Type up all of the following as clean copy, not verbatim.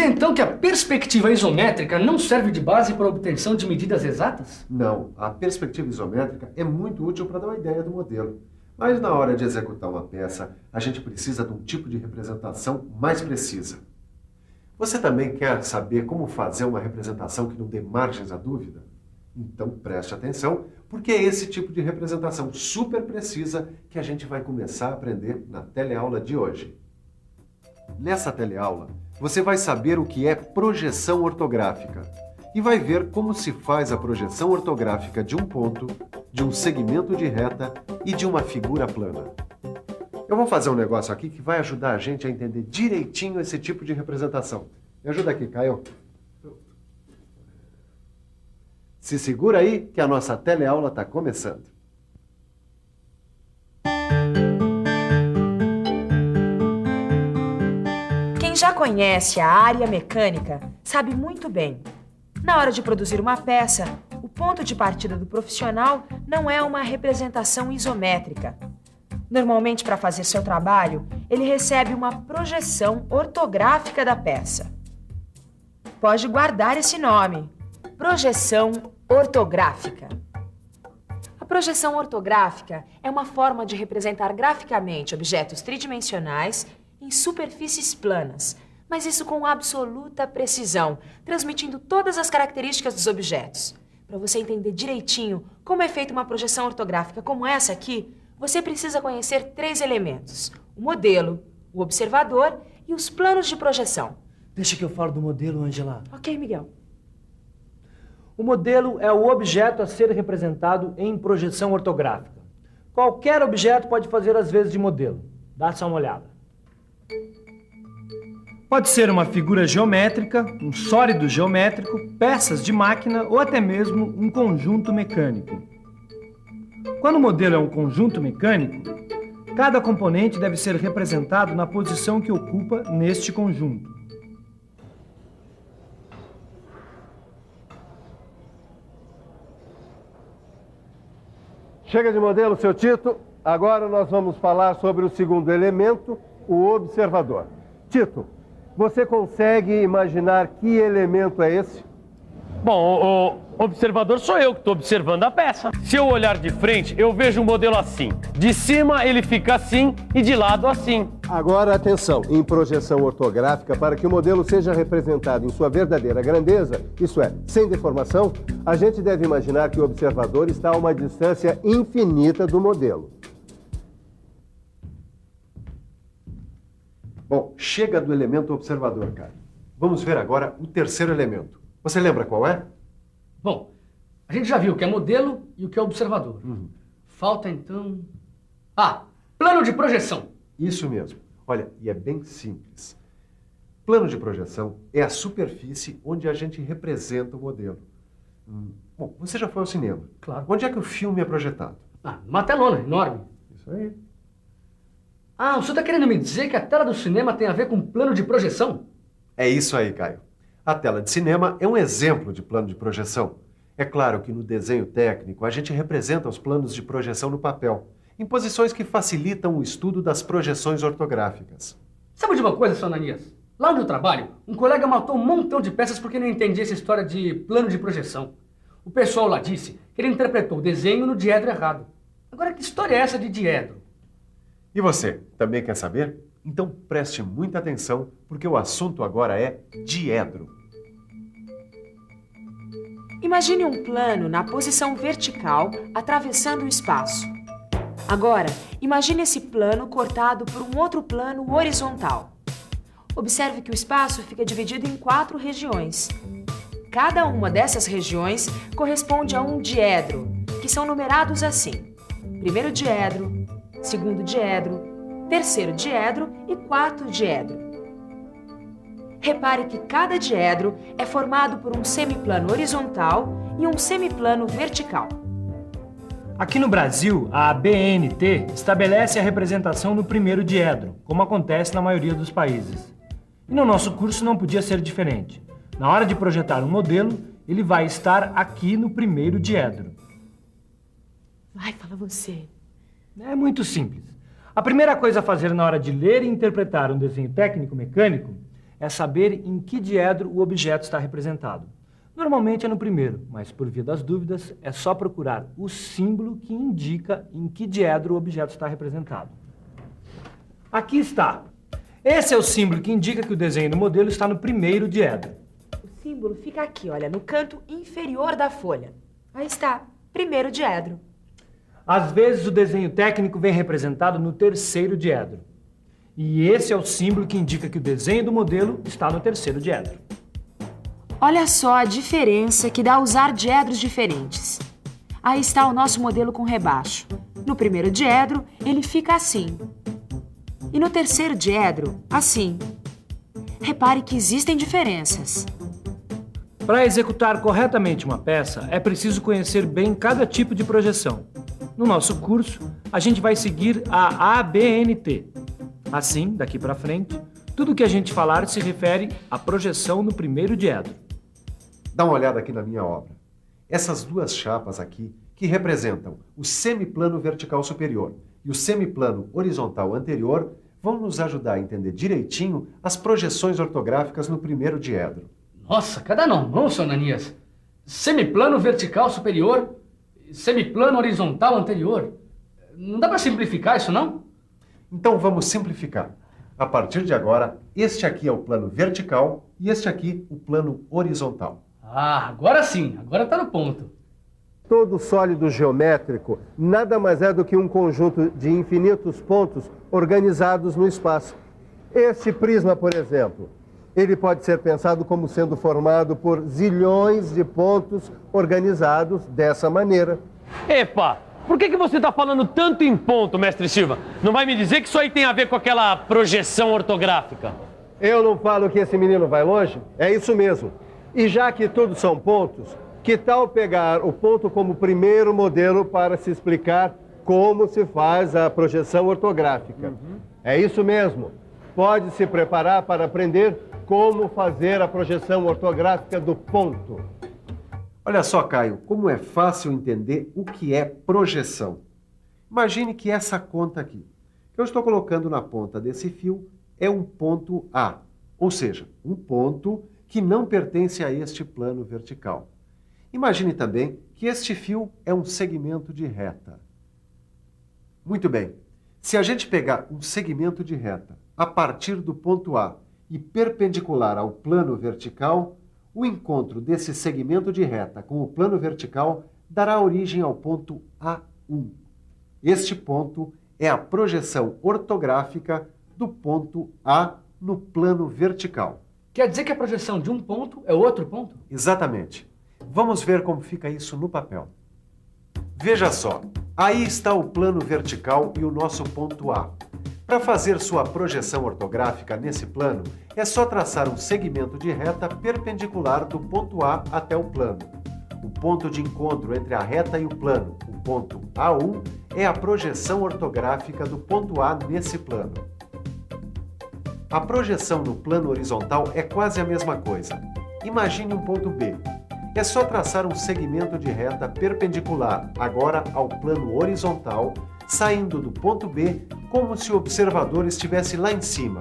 dizer então que a perspectiva isométrica não serve de base para a obtenção de medidas exatas? Não, a perspectiva isométrica é muito útil para dar uma ideia do modelo. Mas na hora de executar uma peça, a gente precisa de um tipo de representação mais precisa. Você também quer saber como fazer uma representação que não dê margens à dúvida? Então preste atenção, porque é esse tipo de representação super precisa que a gente vai começar a aprender na teleaula de hoje. Nessa teleaula, você vai saber o que é projeção ortográfica e vai ver como se faz a projeção ortográfica de um ponto, de um segmento de reta e de uma figura plana. Eu vou fazer um negócio aqui que vai ajudar a gente a entender direitinho esse tipo de representação. Me ajuda aqui, Caio. Se segura aí que a nossa teleaula está começando. Quem já conhece a área mecânica sabe muito bem. Na hora de produzir uma peça, o ponto de partida do profissional não é uma representação isométrica. Normalmente, para fazer seu trabalho, ele recebe uma projeção ortográfica da peça. Pode guardar esse nome: projeção ortográfica. A projeção ortográfica é uma forma de representar graficamente objetos tridimensionais em superfícies planas, mas isso com absoluta precisão, transmitindo todas as características dos objetos. Para você entender direitinho como é feita uma projeção ortográfica como essa aqui, você precisa conhecer 3 elementos: o modelo, o observador e os planos de projeção. Deixa que eu falo do modelo, Angela. Ok, Miguel. O modelo é o objeto a ser representado em projeção ortográfica. Qualquer objeto pode fazer as vezes de modelo. Dá só uma olhada. Pode ser uma figura geométrica, um sólido geométrico, peças de máquina ou até mesmo um conjunto mecânico. Quando o modelo é um conjunto mecânico, cada componente deve ser representado na posição que ocupa neste conjunto. Chega de modelo, seu Tito. Agora nós vamos falar sobre o segundo elemento, o observador. Tito, você consegue imaginar que elemento é esse? Bom, o observador sou eu que estou observando a peça. Se eu olhar de frente, eu vejo o modelo assim. De cima ele fica assim e de lado assim. Agora atenção, em projeção ortográfica, para que o modelo seja representado em sua verdadeira grandeza, isso é, sem deformação, a gente deve imaginar que o observador está a uma distância infinita do modelo. Bom, chega do elemento observador, cara. Vamos ver agora o terceiro elemento. Você lembra qual é? Bom, a gente já viu o que é modelo e o que é observador. Falta então... plano de projeção. Isso mesmo. Olha, e é bem simples. Plano de projeção é a superfície onde a gente representa o modelo. Bom, você já foi ao cinema. Claro. Onde é que o filme é projetado? Uma telona enorme. Isso aí. O senhor está querendo me dizer que a tela do cinema tem a ver com plano de projeção? É isso aí, Caio. A tela de cinema é um exemplo de plano de projeção. É claro que no desenho técnico a gente representa os planos de projeção no papel, em posições que facilitam o estudo das projeções ortográficas. Sabe de uma coisa, Sr. Ananias? Lá onde eu trabalho, um colega matou um montão de peças porque não entendia essa história de plano de projeção. O pessoal lá disse que ele interpretou o desenho no diedro errado. Agora, que história é essa de diedro? E você, também quer saber? Então preste muita atenção, porque o assunto agora é diedro. Imagine um plano na posição vertical, atravessando o espaço. Agora, imagine esse plano cortado por um outro plano horizontal. Observe que o espaço fica dividido em 4 regiões. Cada uma dessas regiões corresponde a um diedro, que são numerados assim: primeiro diedro, segundo diedro, terceiro diedro e quarto diedro. Repare que cada diedro é formado por um semiplano horizontal e um semiplano vertical. Aqui no Brasil, a BNT estabelece a representação no primeiro diedro, como acontece na maioria dos países. E no nosso curso não podia ser diferente. Na hora de projetar um modelo, ele vai estar aqui no primeiro diedro. Vai, fala você. É muito simples. A primeira coisa a fazer na hora de ler e interpretar um desenho técnico-mecânico é saber em que diedro o objeto está representado. Normalmente é no primeiro, mas por via das dúvidas é só procurar o símbolo que indica em que diedro o objeto está representado. Aqui está. Esse é o símbolo que indica que o desenho do modelo está no primeiro diedro. O símbolo fica aqui, olha, no canto inferior da folha. Aí está, primeiro diedro. Às vezes o desenho técnico vem representado no terceiro diedro. E esse é o símbolo que indica que o desenho do modelo está no terceiro diedro. Olha só a diferença que dá a usar diedros diferentes. Aí está o nosso modelo com rebaixo. No primeiro diedro, ele fica assim. E no terceiro diedro, assim. Repare que existem diferenças. Para executar corretamente uma peça, é preciso conhecer bem cada tipo de projeção. No nosso curso, a gente vai seguir a ABNT. Assim, daqui para frente, tudo que a gente falar se refere à projeção no primeiro diedro. Dá uma olhada aqui na minha obra. Essas duas chapas aqui, que representam o semiplano vertical superior e o semiplano horizontal anterior, vão nos ajudar a entender direitinho as projeções ortográficas no primeiro diedro. Nossa, cada não, seu Ananias. Semiplano vertical superior, semiplano horizontal anterior. Não dá para simplificar isso, não? Então vamos simplificar. A partir de agora, este aqui é o plano vertical e este aqui o plano horizontal. Ah, agora sim, agora está no ponto. Todo sólido geométrico nada mais é do que um conjunto de infinitos pontos organizados no espaço. Este prisma, por exemplo, ele pode ser pensado como sendo formado por zilhões de pontos organizados dessa maneira. Epa! Por que você está falando tanto em ponto, mestre Silva? Não vai me dizer que isso aí tem a ver com aquela projeção ortográfica? Eu não falo que esse menino vai longe? É isso mesmo. E já que todos são pontos, que tal pegar o ponto como primeiro modelo para se explicar como se faz a projeção ortográfica? É isso mesmo. Pode se preparar para aprender como fazer a projeção ortográfica do ponto. Olha só, Caio, como é fácil entender o que é projeção. Imagine que essa conta aqui, que eu estou colocando na ponta desse fio, é um ponto A, ou seja, um ponto que não pertence a este plano vertical. Imagine também que este fio é um segmento de reta. Muito bem, se a gente pegar um segmento de reta a partir do ponto A e perpendicular ao plano vertical, o encontro desse segmento de reta com o plano vertical dará origem ao ponto A1. Este ponto é a projeção ortográfica do ponto A no plano vertical. Quer dizer que a projeção de um ponto é outro ponto? Exatamente. Vamos ver como fica isso no papel. Veja só, aí está o plano vertical e o nosso ponto A. Para fazer sua projeção ortográfica nesse plano, é só traçar um segmento de reta perpendicular do ponto A até o plano. O ponto de encontro entre a reta e o plano, o ponto A1, é a projeção ortográfica do ponto A nesse plano. A projeção no plano horizontal é quase a mesma coisa. Imagine um ponto B. É só traçar um segmento de reta perpendicular, agora ao plano horizontal, saindo do ponto B como se o observador estivesse lá em cima.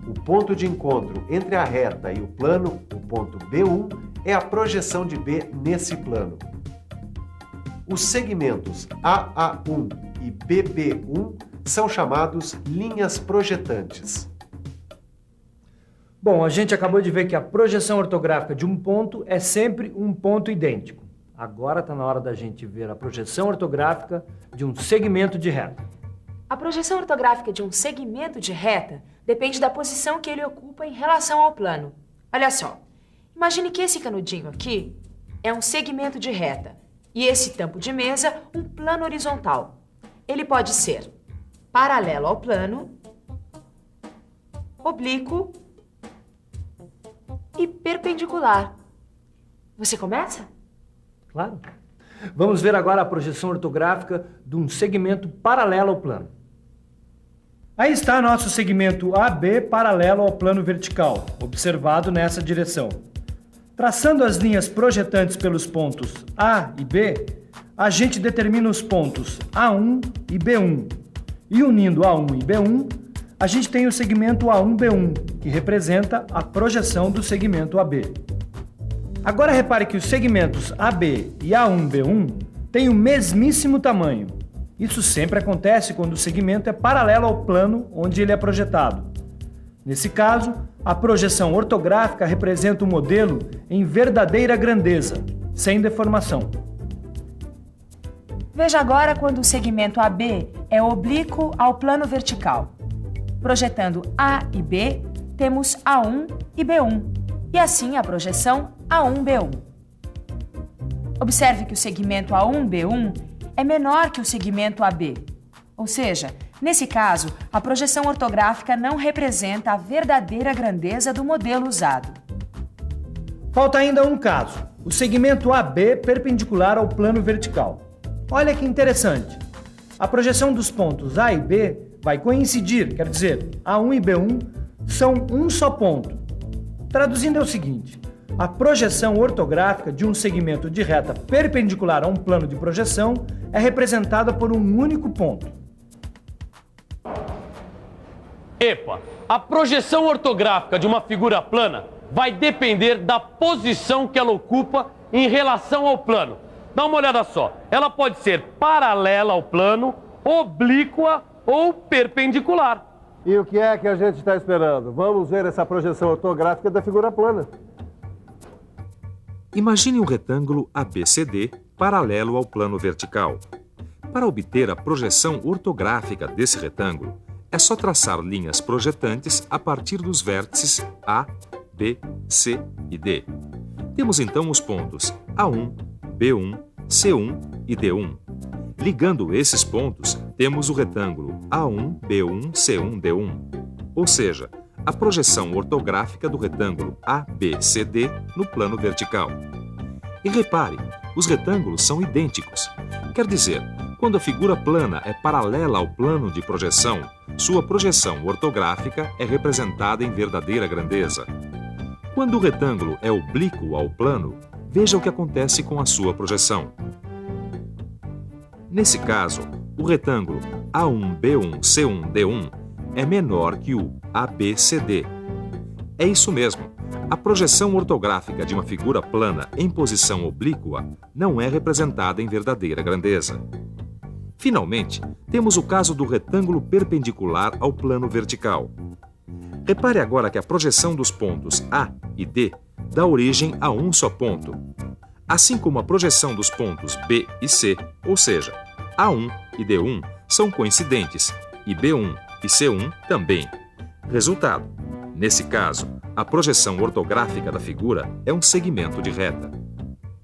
O ponto de encontro entre a reta e o plano, o ponto B1, é a projeção de B nesse plano. Os segmentos AA1 e BB1 são chamados linhas projetantes. Bom, a gente acabou de ver que a projeção ortográfica de um ponto é sempre um ponto idêntico. Agora está na hora da gente ver a projeção ortográfica de um segmento de reta. A projeção ortográfica de um segmento de reta depende da posição que ele ocupa em relação ao plano. Olha só, imagine que esse canudinho aqui é um segmento de reta e esse tampo de mesa um plano horizontal. Ele pode ser paralelo ao plano, oblíquo e perpendicular. Você começa? Claro. Vamos ver agora a projeção ortográfica de um segmento paralelo ao plano. Aí está nosso segmento AB paralelo ao plano vertical, observado nessa direção. Traçando as linhas projetantes pelos pontos A e B, a gente determina os pontos A1 e B1. E unindo A1 e B1, a gente tem o segmento A1B1, que representa a projeção do segmento AB. Agora repare que os segmentos AB e A1B1 têm o mesmíssimo tamanho. Isso sempre acontece quando o segmento é paralelo ao plano onde ele é projetado. Nesse caso, a projeção ortográfica representa o modelo em verdadeira grandeza, sem deformação. Veja agora quando o segmento AB é oblíquo ao plano vertical. Projetando A e B, temos A1 e B1, e assim a projeção A1B1. Observe que o segmento A1B1 é menor que o segmento AB, ou seja, nesse caso, a projeção ortográfica não representa a verdadeira grandeza do modelo usado. Falta ainda um caso, o segmento AB perpendicular ao plano vertical. Olha que interessante. A projeção dos pontos A e B vai coincidir, quer dizer, A1 e B1 são um só ponto. Traduzindo é o seguinte: a projeção ortográfica de um segmento de reta perpendicular a um plano de projeção é representada por um único ponto. Epa, a projeção ortográfica de uma figura plana vai depender da posição que ela ocupa em relação ao plano. Dá uma olhada só, ela pode ser paralela ao plano, oblíqua ou perpendicular. E o que é que a gente está esperando? Vamos ver essa projeção ortográfica da figura plana. Imagine um retângulo ABCD paralelo ao plano vertical. Para obter a projeção ortográfica desse retângulo, é só traçar linhas projetantes a partir dos vértices A, B, C e D. Temos então os pontos A1, B1, C1 e D1. Ligando esses pontos, temos o retângulo A1, B1, C1, D1, ou seja, a projeção ortográfica do retângulo ABCD no plano vertical. E repare, os retângulos são idênticos. Quer dizer, quando a figura plana é paralela ao plano de projeção, sua projeção ortográfica é representada em verdadeira grandeza. Quando o retângulo é oblíquo ao plano, veja o que acontece com a sua projeção. Nesse caso, o retângulo A1, B1, C1, D1 é menor que o ABCD. É isso mesmo, a projeção ortográfica de uma figura plana em posição oblíqua não é representada em verdadeira grandeza. Finalmente, temos o caso do retângulo perpendicular ao plano vertical. Repare agora que a projeção dos pontos A e D dá origem a um só ponto, assim como a projeção dos pontos B e C, ou seja, A1 e D1 são coincidentes e B1 e C1 também. Resultado: nesse caso, a projeção ortográfica da figura é um segmento de reta.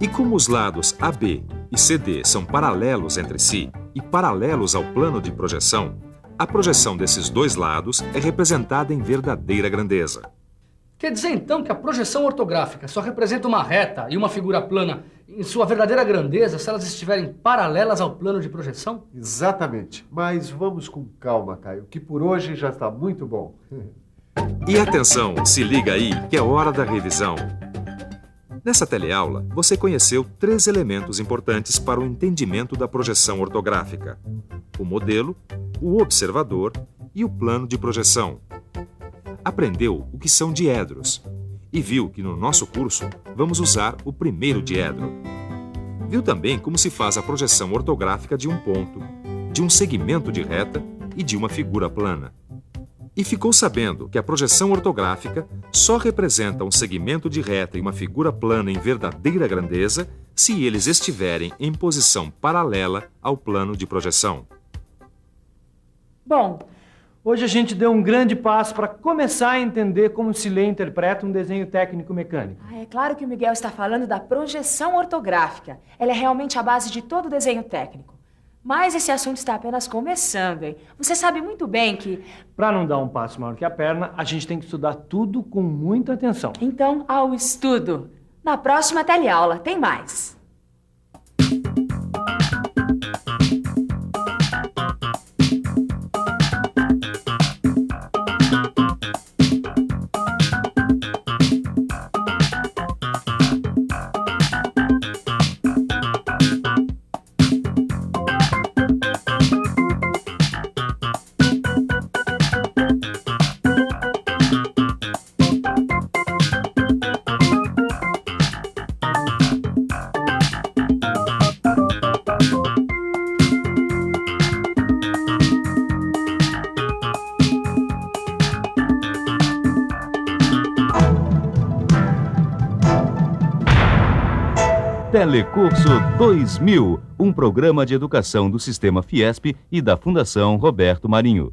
E como os lados AB e CD são paralelos entre si e paralelos ao plano de projeção, a projeção desses dois lados é representada em verdadeira grandeza. Quer dizer então que a projeção ortográfica só representa uma reta e uma figura plana em sua verdadeira grandeza se elas estiverem paralelas ao plano de projeção? Exatamente. Mas vamos com calma, Caio, que por hoje já está muito bom. E atenção, se liga aí que é hora da revisão. Nessa teleaula, você conheceu 3 elementos importantes para o entendimento da projeção ortográfica: o modelo, o observador e o plano de projeção. Aprendeu o que são diedros e viu que no nosso curso vamos usar o primeiro diedro. Viu também como se faz a projeção ortográfica de um ponto, de um segmento de reta e de uma figura plana. E ficou sabendo que a projeção ortográfica só representa um segmento de reta e uma figura plana em verdadeira grandeza se eles estiverem em posição paralela ao plano de projeção. Bom, Hoje a gente deu um grande passo para começar a entender como se lê e interpreta um desenho técnico mecânico. é claro que o Miguel está falando da projeção ortográfica. Ela é realmente a base de todo desenho técnico. Mas esse assunto está apenas começando, hein? Você sabe muito bem que... Para não dar um passo maior que a perna, a gente tem que estudar tudo com muita atenção. Então, ao estudo. Na próxima teleaula tem mais. Telecurso 2000, um programa de educação do Sistema Fiesp e da Fundação Roberto Marinho.